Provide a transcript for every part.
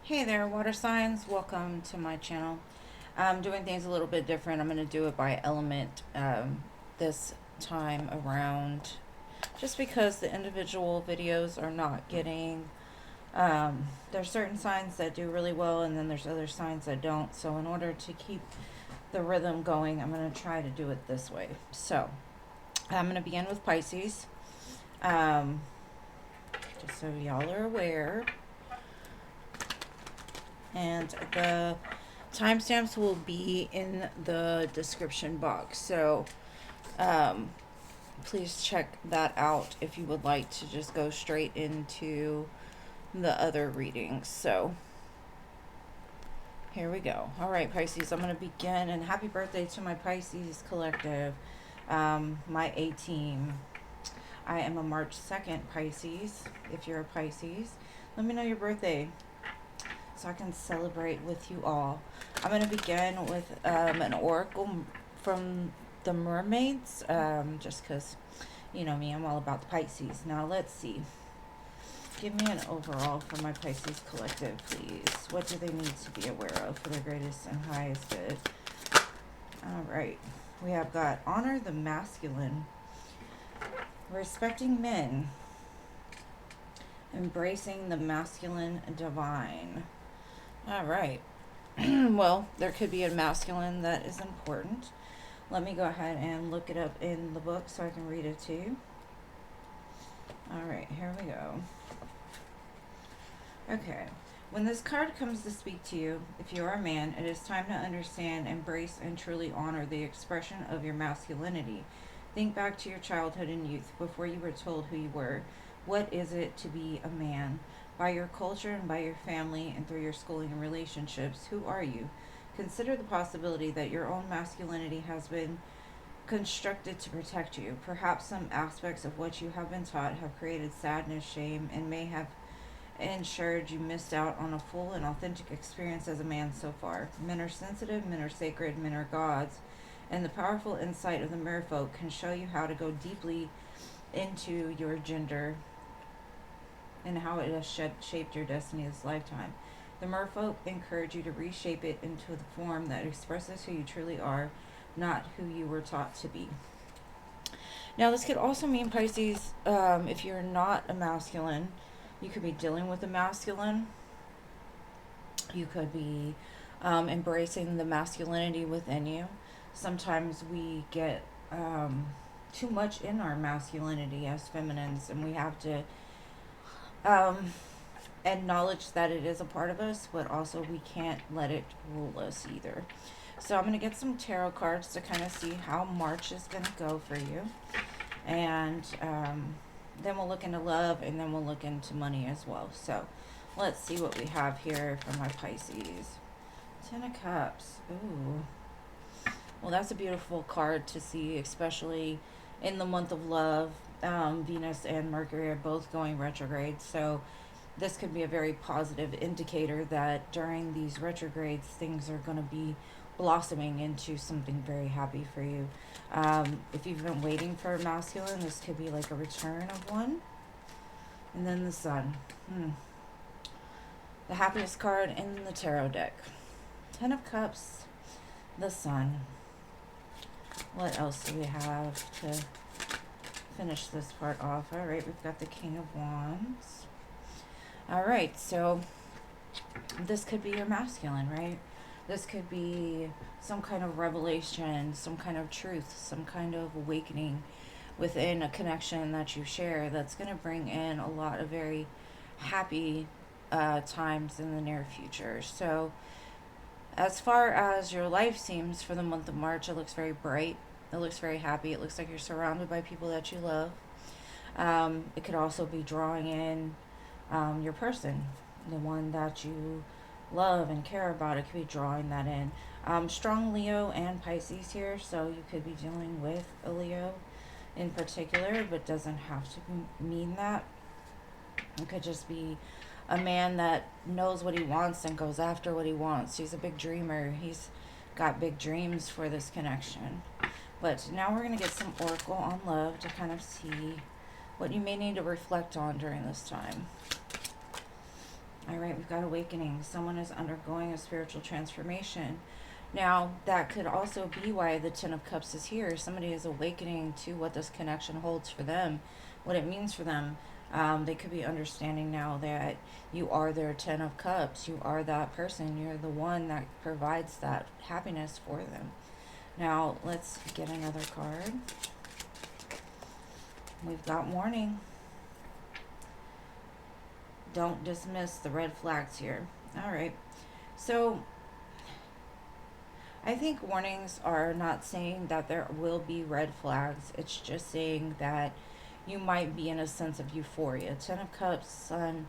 Hey there, water signs. Welcome to my channel. I'm doing things a little bit different. I'm going to do it by element this time around, just because the individual videos are not getting. There's certain signs that do really well, and then there's other signs that don't. So in order to keep the rhythm going, I'm going to try to do it this way. So I'm going to begin with Pisces. Just so y'all are aware. And the timestamps will be in the description box. So please check that out if you would like to just go straight into the other readings. So here we go. All right, Pisces, I'm going to begin. And happy birthday to my Pisces collective, my A team. I am a March 2nd Pisces. If you're a Pisces, let me know your birthday so I can celebrate with you all. I'm going to begin with an oracle from the mermaids, just because, you know me, I'm all about the Pisces. Now, let's see. Give me an overall for my Pisces collective, please. What do they need to be aware of for their greatest and highest good? All right. We have got honor the masculine, respecting men, embracing the masculine divine. All right. Well, there could be a masculine that is important. Let me go ahead and look it up in the book so I can read it to you. All right, here we go. Okay. When this card comes to speak to you, if you are a man, it is time to understand, embrace, and truly honor the expression of your masculinity. Think back to your childhood and youth before you were told who you were. What is it to be a man? By your culture and by your family and through your schooling and relationships, who are you? Consider the possibility that your own masculinity has been constructed to protect you. Perhaps some aspects of what you have been taught have created sadness, shame, and may have ensured you missed out on a full and authentic experience as a man so far. Men are sensitive, men are sacred, men are gods, and the powerful insight of the merfolk can show you how to go deeply into your gender and how it has shaped your destiny this lifetime. The merfolk encourage you to reshape it into the form that expresses who you truly are, not who you were taught to be. Now, this could also mean, Pisces, if you're not a masculine, you could be dealing with a masculine. You could be embracing the masculinity within you. Sometimes we get too much in our masculinity as feminines, and we have to acknowledge that it is a part of us, but also we can't let it rule us either. So I'm going to get some tarot cards to kind of see how March is going to go for you. And then we'll look into love, and then we'll look into money as well. So let's see what we have here for my Pisces. Ten of Cups. Ooh. Well, that's a beautiful card to see, especially in the month of love. Venus and Mercury are both going retrograde, so this could be a very positive indicator that during these retrogrades, things are going to be blossoming into something very happy for you. If you've been waiting for a masculine, this could be like a return of one. And then the Sun. The happiest card in the tarot deck. Ten of Cups, the Sun. What else do we have to finish this part off? All right, we've got the King of Wands. All right, so this could be your masculine, right? This could be some kind of revelation, some kind of truth, some kind of awakening within a connection that you share that's going to bring in a lot of very happy times in the near future. So as far as your life seems for the month of March, it looks very bright. It looks very happy. It looks like you're surrounded by people that you love. It could also be drawing in your person, the one that you love and care about. It could be drawing that in. Strong Leo and Pisces here, so you could be dealing with a Leo in particular, but doesn't have to mean that. It could just be a man that knows what he wants and goes after what he wants. He's a big dreamer. He's got big dreams for this connection. But now we're going to get some oracle on love to kind of see what you may need to reflect on during this time. All right, we've got awakening. Someone is undergoing a spiritual transformation. Now, that could also be why the Ten of Cups is here. Somebody is awakening to what this connection holds for them, what it means for them. They could be understanding now that you are their Ten of Cups. You are that person. You're the one that provides that happiness for them. Now, let's get another card. We've got warning. Don't dismiss the red flags here. All right. So, I think warnings are not saying that there will be red flags. It's just saying that you might be in a sense of euphoria. Ten of Cups, Sun,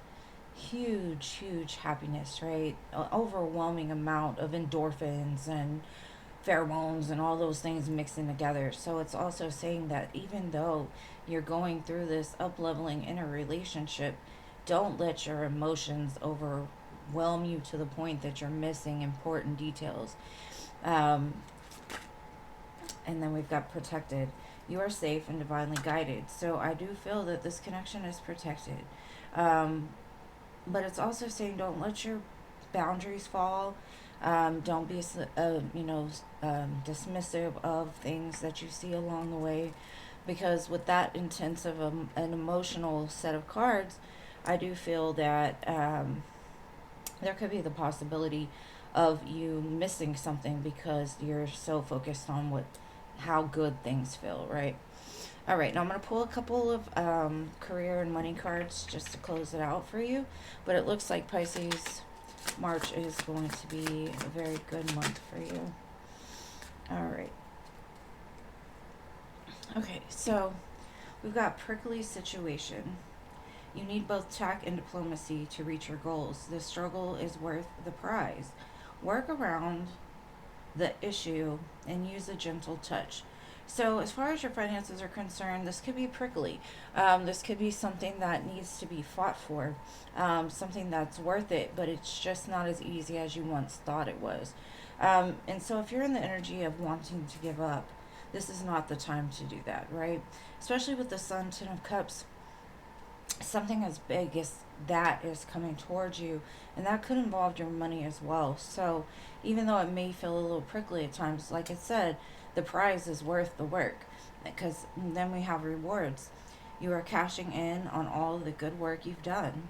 huge happiness, right? An overwhelming amount of endorphins and pheromones and all those things mixing together. So it's also saying that even though you're going through this up-leveling in a relationship, don't let your emotions overwhelm you to the point that you're missing important details. And then we've got protected. You are safe and divinely guided. So I do feel that this connection is protected. But it's also saying don't let your boundaries fall. Don't be, dismissive of things that you see along the way. Because with that intense of an emotional set of cards, I do feel that there could be the possibility of you missing something because you're so focused on how good things feel, right? All right, now I'm going to pull a couple of career and money cards just to close it out for you. But it looks like Pisces, March is going to be a very good month for you. All right. Okay, so we've got prickly situation. You need both tact and diplomacy to reach your goals. The struggle is worth the prize. Work around the issue and use a gentle touch. So as far as your finances are concerned, this could be prickly. This could be something that needs to be fought for, something that's worth it, but it's just not as easy as you once thought it was. And so if you're in the energy of wanting to give up, this is not the time to do that, right? Especially with the Sun, Ten of Cups, something as big as that is coming towards you, and that could involve your money as well. So even though it may feel a little prickly at times, like I said, the prize is worth the work, because then we have rewards. You are cashing in on all the good work you've done.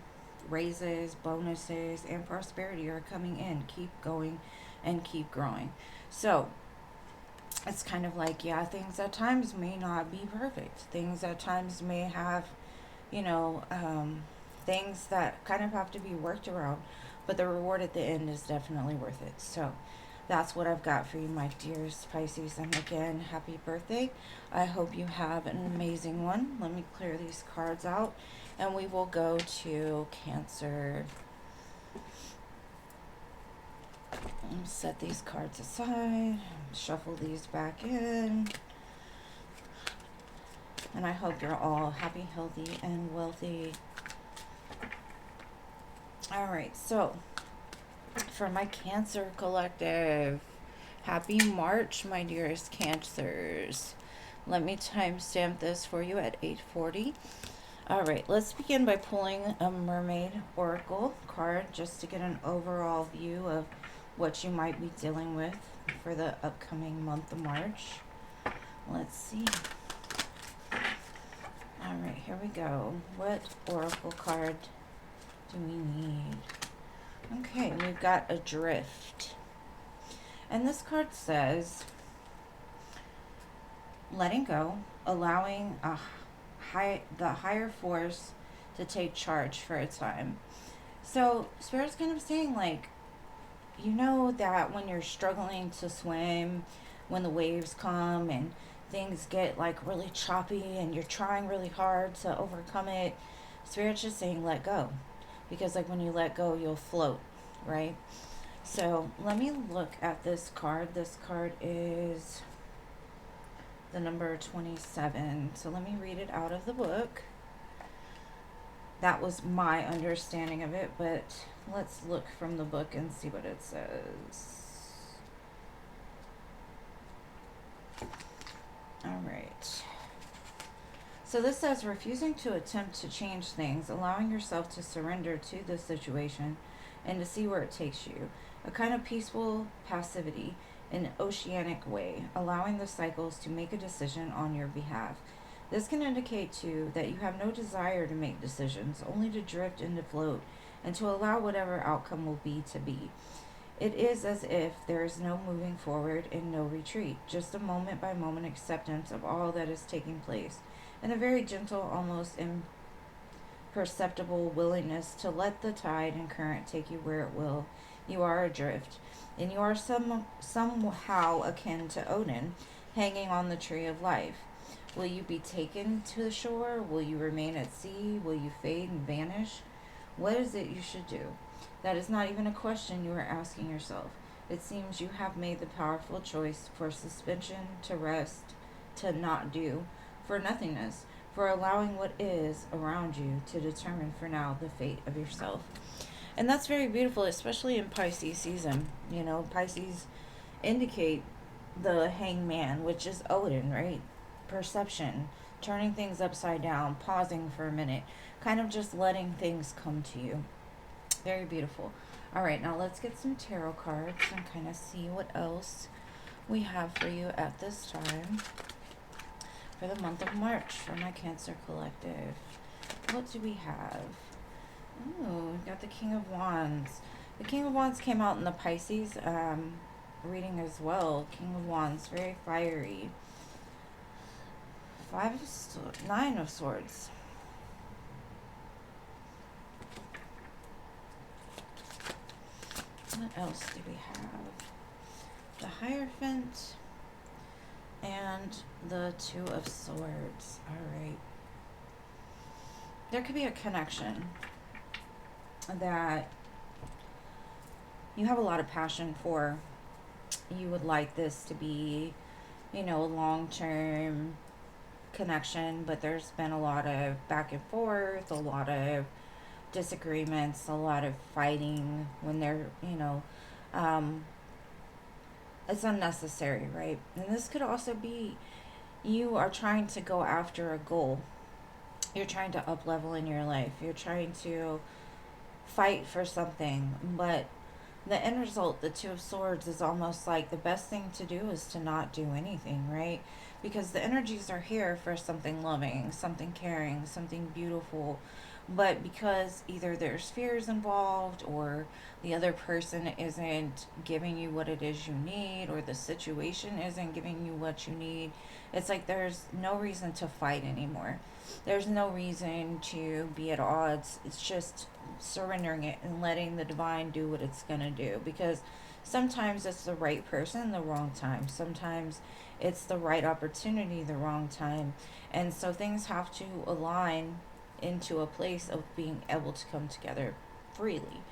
Raises, bonuses, and prosperity are coming in. Keep going and keep growing. So it's kind of like, yeah, things at times may not be perfect. Things at times may have, things that kind of have to be worked around, but the reward at the end is definitely worth it. So that's what I've got for you, my dears Pisces. And again, happy birthday. I hope you have an amazing one. Let me clear these cards out and we will go to Cancer. Set these cards aside, shuffle these back in, and I hope you're all happy, healthy, and wealthy. All right, so for my Cancer collective, happy March, my dearest Cancers. Let me timestamp this for you at 8:40. All right, let's begin by pulling a Mermaid Oracle card just to get an overall view of what you might be dealing with for the upcoming month of March. Let's see. All right, here we go. What Oracle card do we need? Okay, we've got Adrift. And this card says, letting go, allowing the higher force to take charge for a time. So Spirit's kind of saying, like, you know that when you're struggling to swim, when the waves come and things get like really choppy and you're trying really hard to overcome it, Spirit's just saying let go. Because like when you let go, you'll float, right? So let me look at this card. This card is the number 27. So let me read it out of the book. That was my understanding of it, but let's look from the book and see what it says. All right. So this says refusing to attempt to change things, allowing yourself to surrender to the situation and to see where it takes you. A kind of peaceful passivity in an oceanic way, allowing the cycles to make a decision on your behalf. This can indicate too that you have no desire to make decisions, only to drift and to float, and to allow whatever outcome will be to be. It is as if there is no moving forward and no retreat, just a moment by moment acceptance of all that is taking place, and a very gentle, almost imperceptible willingness to let the tide and current take you where it will. You are adrift, and you are somehow akin to Odin, hanging on the tree of life. Will you be taken to the shore? Will you remain at sea? Will you fade and vanish? What is it you should do? That is not even a question you are asking yourself. It seems you have made the powerful choice for suspension, to rest, to not do, for nothingness, for allowing what is around you to determine for now the fate of yourself. And that's very beautiful, especially in Pisces season. You know, Pisces indicate the hangman, which is Odin, right? Perception, turning things upside down, pausing for a minute, kind of just letting things come to you. Very beautiful. All right, now let's get some tarot cards and kind of see what else we have for you at this time for the month of March for my Cancer Collective. What do we have? Ooh, we've got the King of Wands. The King of Wands came out in the Pisces reading as well. King of Wands, very fiery. Nine of Swords. What else do we have? The Hierophant and the Two of Swords. All right. There could be a connection that you have a lot of passion for. You would like this to be, you know, a long-term connection, but there's been a lot of back and forth, a lot of disagreements, a lot of fighting when they're, it's unnecessary, right? And this could also be you are trying to go after a goal. You're trying to up level in your life. You're trying to fight for something, but the end result, the Two of Swords, is almost like the best thing to do is to not do anything, right? Because the energies are here for something loving, something caring, something beautiful. But because either there's fears involved, or the other person isn't giving you what it is you need, or the situation isn't giving you what you need, it's like there's no reason to fight anymore. There's no reason to be at odds. It's just surrendering it and letting the divine do what it's going to do. Because sometimes it's the right person, the wrong time. Sometimes it's the right opportunity, the wrong time. And so things have to align into a place of being able to come together freely.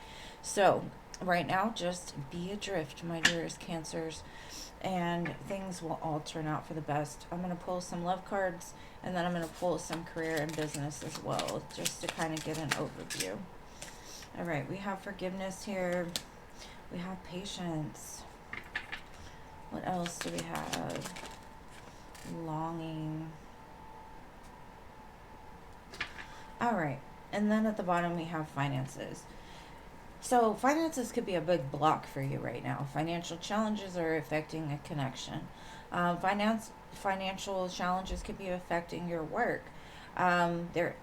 So right now, just be adrift, my dearest Cancers, and things will all turn out for the best. I'm going to pull some love cards, and then I'm going to pull some career and business as well, just to kind of get an overview. All right, we have forgiveness here. We have patience. What else do we have? Longing. All right, and then at the bottom we have finances. So finances could be a big block for you right now. Financial challenges are affecting a connection. Financial challenges could be affecting your work. There,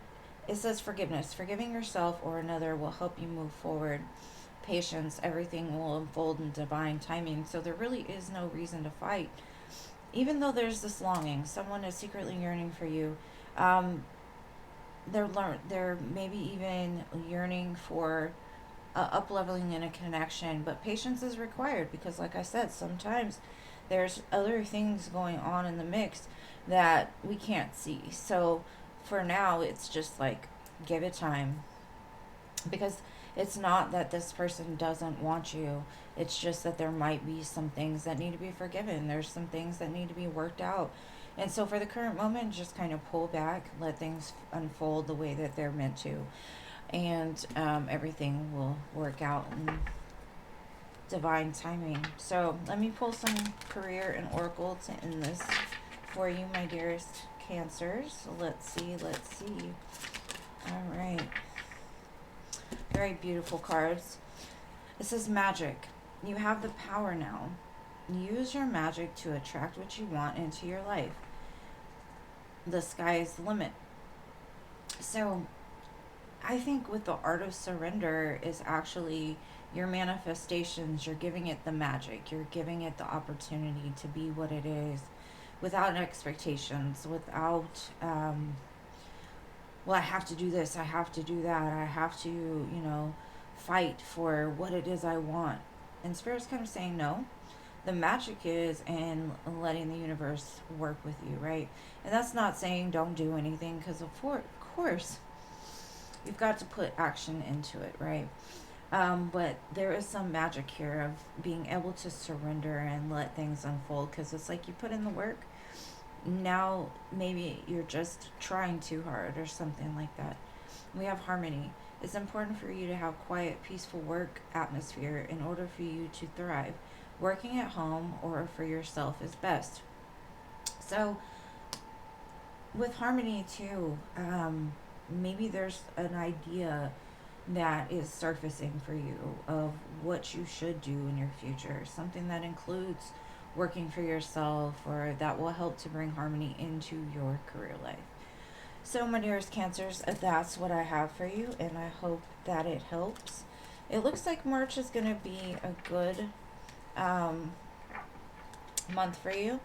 it says forgiveness. Forgiving yourself or another will help you move forward. Patience, everything will unfold in divine timing. So there really is no reason to fight. Even though there's this longing, someone is secretly yearning for you. They're maybe even yearning for up leveling in a connection, but patience is required because, like I said, sometimes there's other things going on in the mix that we can't see. So for now, it's just like give it time, because it's not that this person doesn't want you. It's just that there might be some things that need to be forgiven. There's some things that need to be worked out. And so for the current moment, just kind of pull back, let things unfold the way that they're meant to. And everything will work out in divine timing. So let me pull some career and oracle to end this for you, my dearest Cancers. Let's see. All right. Very beautiful cards. It says magic. You have the power now. Use your magic to attract what you want into your life. The sky is the limit. So, I think with the art of surrender is actually your manifestations. You're giving it the magic. You're giving it the opportunity to be what it is without expectations, without, well, I have to do this, I have to do that, I have to, fight for what it is I want. And Spirit's kind of saying no. The magic is in letting the universe work with you, right? And that's not saying don't do anything, because of course you've got to put action into it, right? But there is some magic here of being able to surrender and let things unfold, because it's like you put in the work. Now maybe you're just trying too hard or something like that. We have harmony. It's important for you to have quiet, peaceful work atmosphere in order for you to thrive. Working at home or for yourself is best. So with harmony too, maybe there's an idea that is surfacing for you of what you should do in your future. Something that includes working for yourself, or that will help to bring harmony into your career life. So, my dearest Cancers, that's what I have for you, and I hope that it helps. It looks like March is going to be a good month for you,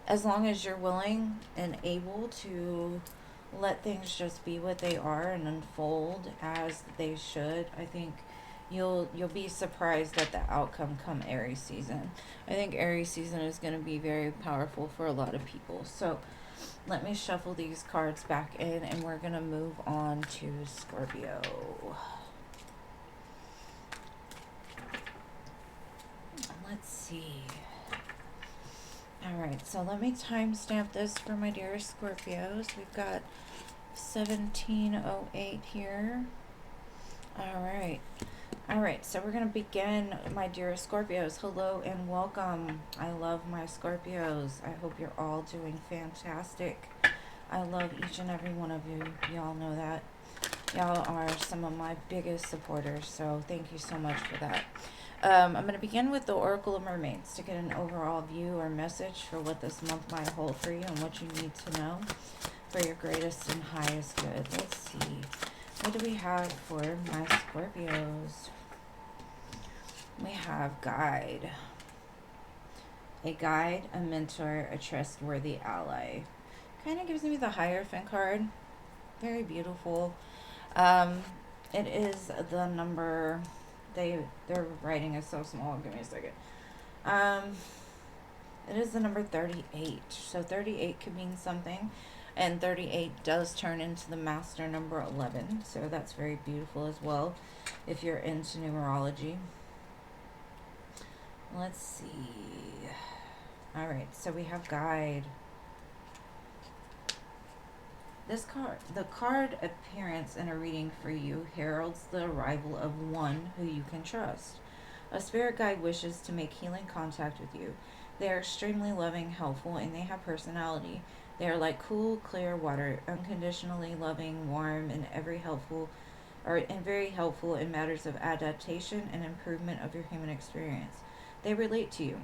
as long as you're willing and able to let things just be what they are and unfold as they should. I think you'll be surprised at the outcome come Aries season. I think Aries season is going to be very powerful for a lot of people. So let me shuffle these cards back in, and we're going to move on to Scorpio. Let's see. All right, so let me timestamp this for my dearest Scorpios. We've got 1708 here. All right, so we're going to begin, my dearest Scorpios. Hello and welcome. I love my Scorpios. I hope you're all doing fantastic. I love each and every one of you. Y'all know that. Y'all are some of my biggest supporters, so thank you so much for that. I'm going to begin with the Oracle of Mermaids to get an overall view or message for what this month might hold for you and what you need to know for your greatest and highest good. Let's see. What do we have for my Scorpios? We have guide. A guide, a mentor, a trustworthy ally. Kind of gives me the Hierophant card. Very beautiful. It is the number... Their writing is so small. Give me a second. It is the number 38. So 38 could mean something. And 38 does turn into the master number 11. So that's very beautiful as well if you're into numerology. Let's see. All right. So we have guide. This card, the card appearance in a reading for you heralds the arrival of one who you can trust. A spirit guide wishes to make healing contact with you. They are extremely loving, helpful, and they have personality. They are like cool, clear water, unconditionally loving, warm, and very helpful in matters of adaptation and improvement of your human experience. They relate to you.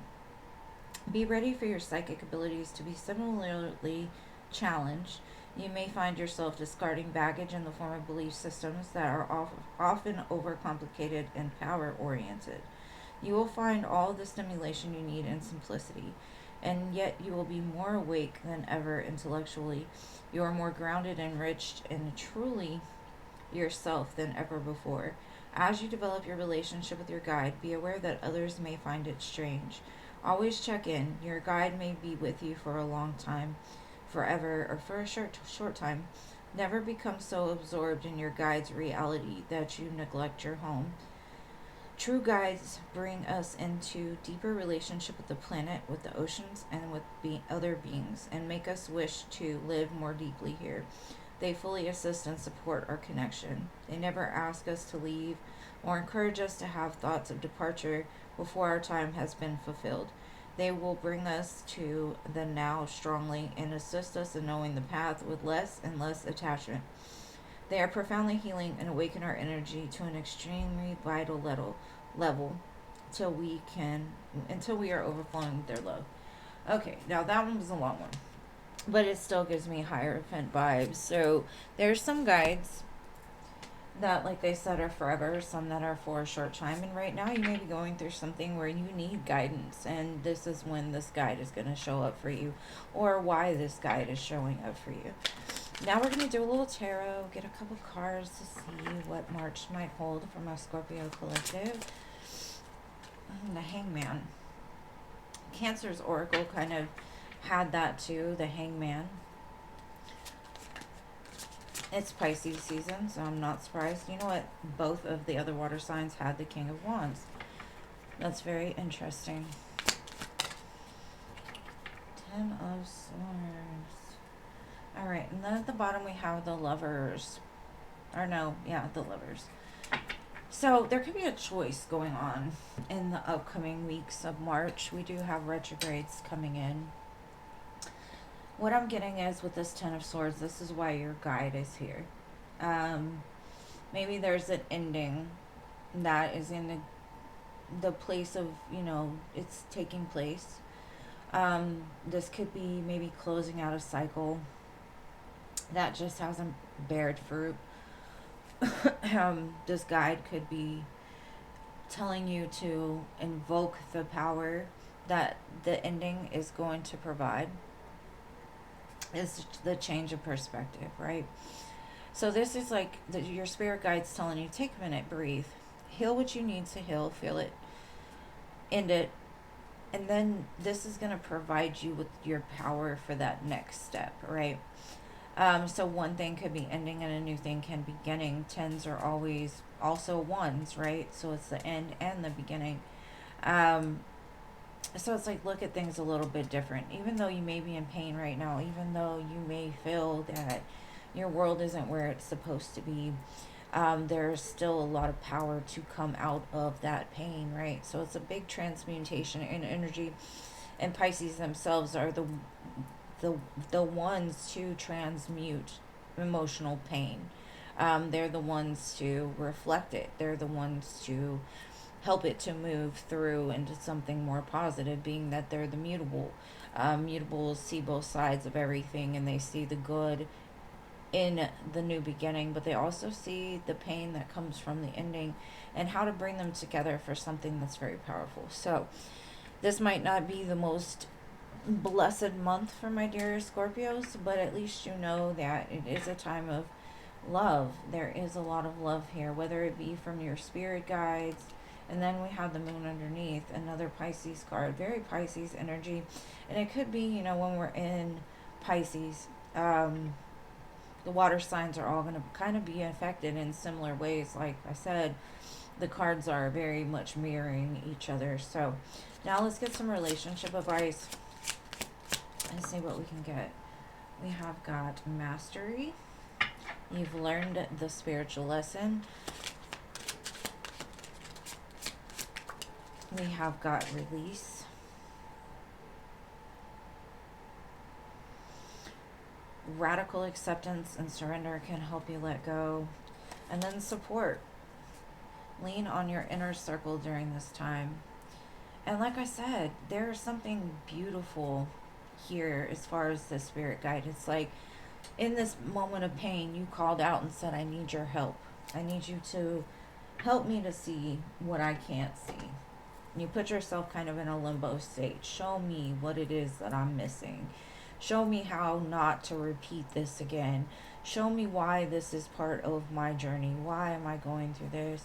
Be ready for your psychic abilities to be similarly challenged. You may find yourself discarding baggage in the form of belief systems that are often overcomplicated and power-oriented. You will find all the stimulation you need in simplicity, and yet you will be more awake than ever intellectually. You are more grounded, enriched, and truly yourself than ever before. As you develop your relationship with your guide, be aware that others may find it strange. Always check in. Your guide may be with you for a long time, forever, or for a short time. Never become so absorbed in your guide's reality that you neglect your home. True guides bring us into deeper relationship with the planet, with the oceans, and with other beings, and make us wish to live more deeply here. They fully assist and support our connection. They never ask us to leave or encourage us to have thoughts of departure before our time has been fulfilled. They will bring us to the now strongly and assist us in knowing the path with less and less attachment. They are profoundly healing and awaken our energy to an extremely vital level till we can until we are overflowing with their love. Okay, now that one was a long one, but it still gives me Hierophant vibes. So there's some guides that, like they said, are forever, some that are for a short time. And right now, you may be going through something where you need guidance, and this is when this guide is going to show up for you, or why this guide is showing up for you. Now we're going to do a little tarot, get a couple cards to see what March might hold for my Scorpio collective. The Hangman. Cancer's Oracle kind of had that too, the Hangman. It's Pisces season, so I'm not surprised. You know what? Both of the other water signs had the King of Wands. That's very interesting. Ten of Swords. Alright, and then at the bottom we have the Lovers. Or no, yeah, the Lovers. So there could be a choice going on in the upcoming weeks of March. We do have retrogrades coming in. What I'm getting is with this Ten of Swords, this is why your guide is here. Maybe there's an ending that is in the place of, you know, it's taking place. This could be maybe closing out a cycle that just hasn't bared fruit. This guide could be telling you to invoke the power that the ending is going to provide. Is the change of perspective, right? So this is like your spirit guide's telling you, take a minute, breathe, heal what you need to heal, feel it, end it, and then this is going to provide you with your power for that next step, right? So one thing could be ending and a new thing can be beginning. Tens are always also ones, right? So it's the end and the beginning. So it's like, look at things a little bit different. Even though you may be in pain right now, even though you may feel that your world isn't where it's supposed to be, there's still a lot of power to come out of that pain, right? So it's a big transmutation in energy, and Pisces themselves are the ones to transmute emotional pain. They're the ones to reflect it. They're the ones to help it to move through into something more positive, being that they're the mutable. Mutables see both sides of everything, and they see the good in the new beginning, but they also see the pain that comes from the ending and how to bring them together for something that's very powerful. So this might not be the most blessed month for my dear Scorpios, but at least you know that it is a time of love. There is a lot of love here, whether it be from your spirit guides. And then we have the moon underneath, another Pisces card, very Pisces energy. And it could be, you know, when we're in Pisces, the water signs are all going to kind of be affected in similar ways. Like I said, the cards are very much mirroring each other. So now let's get some relationship advice and see what we can get. We have got mastery. You've learned the spiritual lesson. We have got release. Radical acceptance and surrender can help you let go. And then support. Lean on your inner circle during this time. And like I said, there's something beautiful here as far as the spirit guide. It's like in this moment of pain, you called out and said, I need your help. I need you to help me to see what I can't see. You put yourself kind of in a limbo state. Show me what it is that I'm missing. Show me how not to repeat this again. Show me why this is part of my journey. Why am I going through this?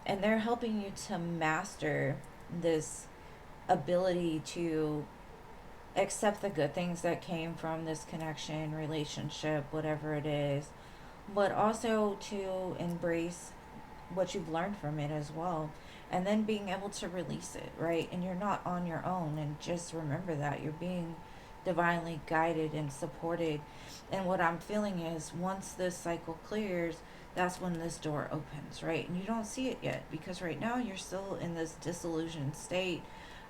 And they're helping you to master this ability to accept the good things that came from this connection, relationship, whatever it is, but also to embrace what you've learned from it as well, and then being able to release it, right? And you're not on your own, and just remember that you're being divinely guided and supported. And what I'm feeling is once this cycle clears, that's when this door opens, right? And you don't see it yet because right now you're still in this disillusioned state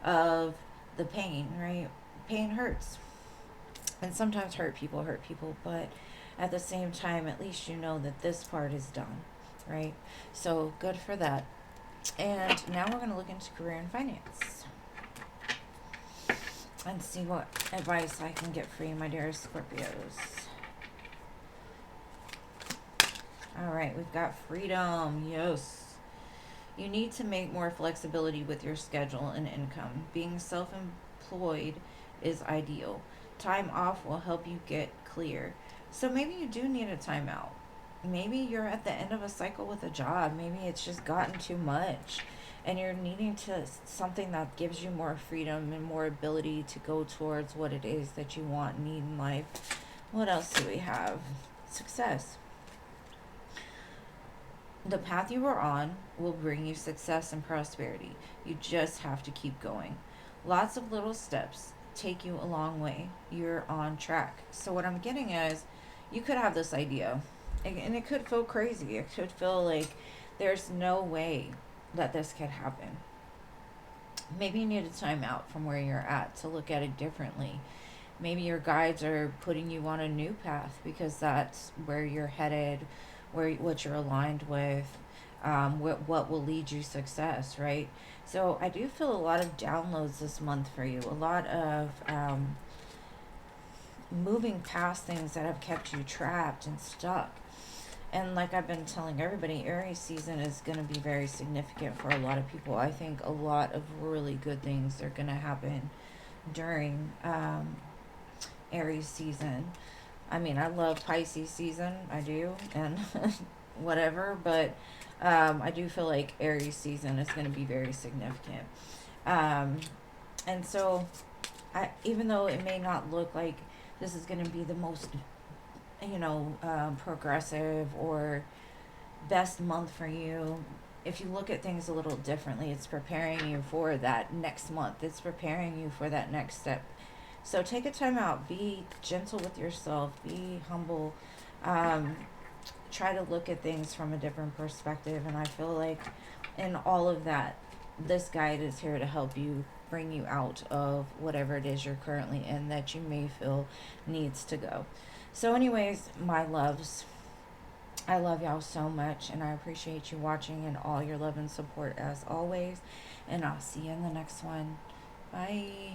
of the pain, right? Pain hurts. And sometimes hurt people, but at the same time, at least you know that this part is done, right? So good for that. And now we're going to look into career and finance and see what advice I can get for you, my dearest Scorpios. All right, we've got freedom. Yes. You need to make more flexibility with your schedule and income. Being self employed is ideal. Time off will help you get clear. So maybe you do need a timeout. Maybe you're at the end of a cycle with a job. Maybe it's just gotten too much and you're needing to something that gives you more freedom and more ability to go towards what it is that you want and need in life. What else do we have? Success. The path you are on will bring you success and prosperity. You just have to keep going. Lots of little steps take you a long way. You're on track. So, what I'm getting at is you could have this idea, and it could feel crazy. It could feel like there's no way that this could happen. Maybe you need a time out from where you're at to look at it differently. Maybe your guides are putting you on a new path because that's where you're headed, where what you're aligned with, what will lead you success, right? So I do feel a lot of downloads this month for you, a lot of moving past things that have kept you trapped and stuck. And like I've been telling everybody, Aries season is going to be very significant for a lot of people. I think a lot of really good things are going to happen during Aries season. I mean, I love Pisces season, I do, and whatever, but I do feel like Aries season is going to be very significant. Um, and so, even though it may not look like this is going to be the most, progressive or best month for you, if you look at things a little differently, it's preparing you for that next month. It's preparing you for that next step. So take a time out. Be gentle with yourself. Be humble. Um, Try to look at things from a different perspective. And I feel like in all of that, this guide is here to help you bring you out of whatever it is you're currently in that you may feel needs to go. So, anyways, my loves, I love y'all so much, and I appreciate you watching and all your love and support as always. And I'll see you in the next one. Bye.